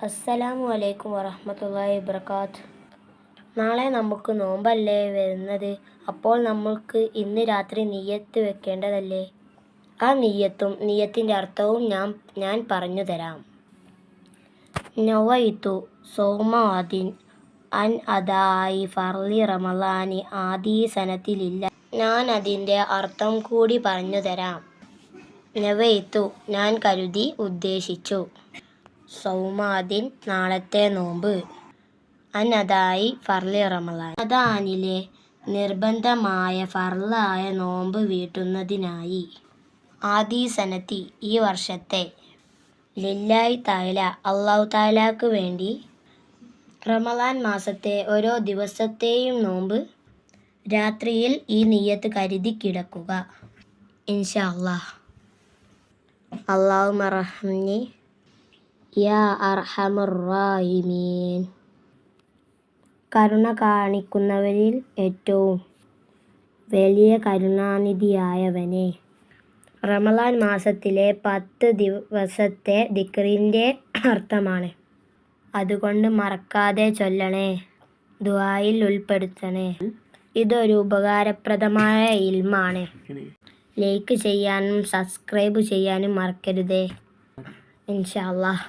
അസ്സലാമു അലൈക്കും വറഹ്മത്തുള്ളാഹി വബറകാത്ത്. നാളെ നമുക്ക് നോമ്പല്ലേ വരുന്നത്. അപ്പോൾ നമ്മൾക്ക് ഇന്ന് രാത്രി നിയ്യത്ത് വെക്കേണ്ടതല്ലേ? ആ നിയ്യത്തും നിയ്യത്തിൻ്റെ അർത്ഥവും ഞാൻ പറഞ്ഞു തരാം. നവൈതു സൗമഅദിൻ അൻ അദാഇ ഫർളി റമളാനി ആദി സനത്തിലില്ല. ഞാൻ അതിൻ്റെ അർത്ഥം കൂടി പറഞ്ഞു തരാം. നവൈതു ഞാൻ കരുതി, ഉദ്ദേശിച്ചു. സൗമഅദിൻ നാളത്തെ നോമ്പ്. അൻ അദാഇ ഫർളി റമളാൻ റമദാനിലെ നിർബന്ധമായ ഫർളായ നോമ്പ് വീട്ടുന്നതിനായി. ആദി സനത്തി ഈ വർഷത്തെ. ലില്ലാഹി തആല അല്ലാഹു തആലക്ക് വേണ്ടി. റമളാൻ മാസത്തെ ഓരോ ദിവസത്തെയും നോമ്പ്. രാത്രിയിൽ ഈ നിയ്യത്ത് കരുതി കിടക്കുക. ഇൻഷാ അല്ലാഹ്. അല്ലാഹുമ്മ റഹ്മനി യാ അർഹമർ റഹീമീൻ. കരുണ കാണിക്കുന്നവരിൽ ഏറ്റവും വലിയ കരുണാനിധിയായവനെ. റമളാൻ മാസത്തിലെ 10 ദിവസത്തെ ദിക്റിൻ്റെ അർത്ഥമാണ്. അതുകൊണ്ട് മറക്കാതെ ചൊല്ലണേ, ദുആയിൽ ഉൾപ്പെടുത്തണേ. ഇതൊരു ഉപകാരപ്രദമായ ഇൽമാണ്. ലൈക്ക് ചെയ്യാനും സബ്സ്ക്രൈബ് ചെയ്യാനും മറക്കരുതേ. ഇൻഷാ അല്ലാഹ്.